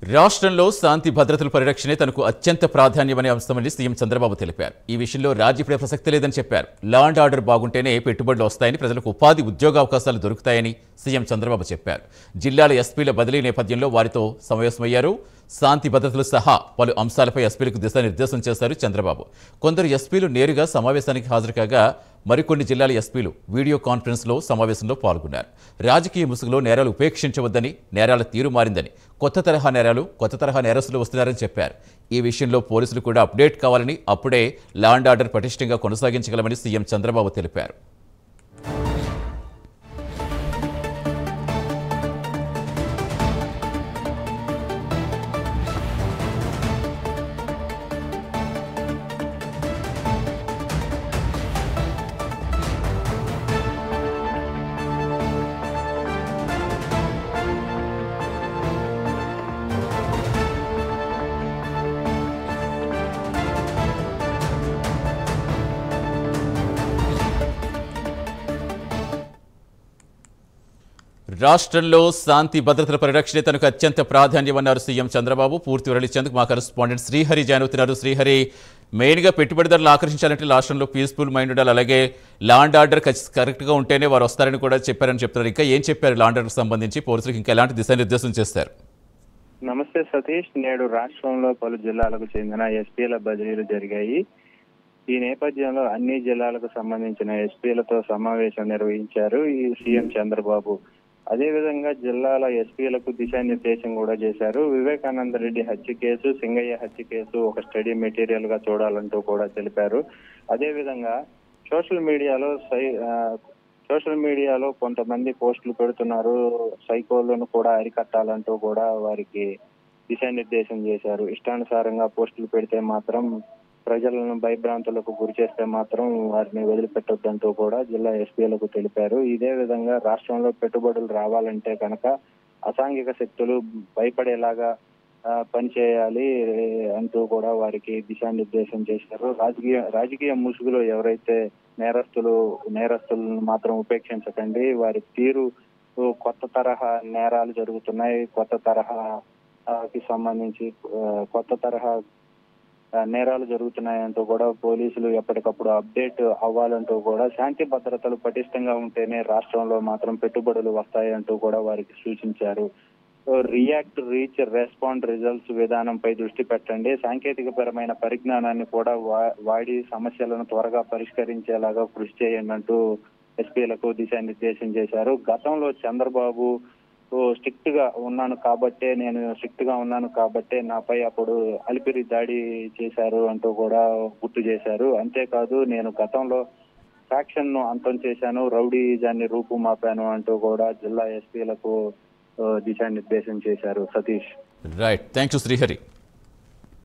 రాష్ట్రంలో శాంతి భద్రతల పరిరక్షణే తనకు అత్యంత ప్రాధాన్యమనే అంశమని సీఎం చంద్రబాబు తెలిపారు. ఈ విషయంలో రాజీపడే ప్రసక్తి లేదని చెప్పారు. లా అండ్ ఆర్డర్ బాగుంటేనే పెట్టుబడులు వస్తాయని, ప్రజలకు ఉపాధి ఉద్యోగావకాశాలు దొరుకుతాయని సీఎం చంద్రబాబు చెప్పారు. జిల్లాల ఎస్పీల బదిలీ నేపథ్యంలో వారితో సమావేశమయ్యారు. శాంతి భద్రతలు సహా పలు అంశాలపై ఎస్పీలకు దిశానిర్దేశం చేశారు చంద్రబాబు. కొందరు ఎస్పీలు నేరుగా సమావేశానికి హాజరు కాగా మరికొన్ని జిల్లాల ఎస్పీలు వీడియో కాన్ఫరెన్స్లో సమావేశంలో పాల్గొన్నారు. రాజకీయ ముసుగులో నేరాలు ఉపేక్షించవద్దని, నేరాల తీరు మారిందని, కొత్త తరహా నేరస్తులు వస్తున్నారని చెప్పారు. ఈ విషయంలో పోలీసులు కూడా అప్డేట్ కావాలని, అప్పుడే లా అండ్ ఆర్డర్ పటిష్టంగా కొనసాగించగలమని సీఎం చంద్రబాబు తెలిపారు. రాష్ట్రంలో శాంతి భద్రతల పరిరక్షణే తనకు అత్యంత ప్రాధాన్యమన్నారు సీఎం చంద్రబాబు. పూర్తి వివరాలు ఇచ్చేందుకు మా కరెస్పాండెంట్ శ్రీహరి జాయిన్ అవుతున్నారు. శ్రీహరి, మెయిన్గా పెట్టుబడిదారులు ఆకర్షించాలంటే రాష్ట్రంలో పీస్ఫుల్ మైండ్ ఉండాలి, అలాగే లా అండ్ ఆర్డర్ కరెక్ట్గా ఉంటేనే వారు వస్తారని కూడా చెప్పారని చెప్తున్నారు. ఇంకా ఏం చెప్పారు లా అండ్ ఆర్డర్కి సంబంధించి? పోలీసులకు ఇంకా ఎలాంటి దిశానిర్దేశం చేస్తారు? నమస్తే సతీష్. నేడు రాష్ట్రంలో పలు జిల్లాలకు చెందిన ఎస్పీల బదిలీలు జరిగాయి. ఈ నేపథ్యంలో అన్ని జిల్లాలకు సంబంధించిన ఎస్పీలతో సమావేశం నిర్వహించారు ఈ సీఎం చంద్రబాబు. అదేవిధంగా జిల్లాల ఎస్పీలకు దిశానిర్దేశం కూడా చేశారు. వివేకానంద రెడ్డి హత్య కేసు, సింగయ్య హత్య కేసు ఒక స్టడీ మెటీరియల్ గా చూడాలంటూ కూడా తెలిపారు. అదేవిధంగా సోషల్ మీడియాలో కొంతమంది పోస్టులు పెడుతున్నారు, సైకోలను కూడా అరికట్టాలంటూ కూడా వారికి దిశానిర్దేశం చేశారు. ఇష్టానుసారంగా పోస్టులు పెడితే మాత్రం, ప్రజలను భయభ్రాంతులకు గురి చేస్తే మాత్రం వారిని వదిలిపెట్టొద్దంటూ కూడా జిల్లా ఎస్పీలకు తెలిపారు. ఇదే విధంగా రాష్ట్రంలో పెట్టుబడులు రావాలంటే కనుక అసాంఘిక శక్తులు భయపడేలాగా పనిచేయాలి అంటూ కూడా వారికి దిశానిర్దేశం చేశారు. రాజకీయ ముసుగులో ఎవరైతే నేరస్తులను మాత్రం ఉపేక్షించకండి, వారి తీరు కొత్త తరహా నేరాలు జరుగుతున్నాయి, కొత్త తరహా నేరాలు జరుగుతున్నాయంటూ కూడా పోలీసులు ఎప్పటికప్పుడు అప్డేట్ అవ్వాలంటూ కూడా, శాంతి భద్రతలు పటిష్టంగా ఉంటేనే రాష్ట్రంలో మాత్రం పెట్టుబడులు వస్తాయంటూ కూడా వారికి సూచించారు. రియాక్ట్, రీచ్, రెస్పాండ్, రిజల్ట్స్ విధానంపై దృష్టి పెట్టండి, సాంకేతిక పరమైన పరిజ్ఞానాన్ని కూడా వాడి సమస్యలను త్వరగా పరిష్కరించేలాగా కృషి చేయండి అంటూ ఎస్పీలకు దిశానిర్దేశం చేశారు. గతంలో చంద్రబాబు స్ట్రిక్ట్ గా ఉన్నాను కాబట్టే నాపై అప్పుడు అలిపిరి దాడి చేశారు అంటూ కూడా గుర్తు చేశారు. అంతేకాదు, నేను గతంలో ఫ్యాక్షన్ ను అంతం చేశాను, రౌడీజాన్ని రూపుమాపాను అంటూ కూడా జిల్లా ఎస్పీలకు దిశానిర్దేశం చేశారు. Satish. Right, thank you Srihari.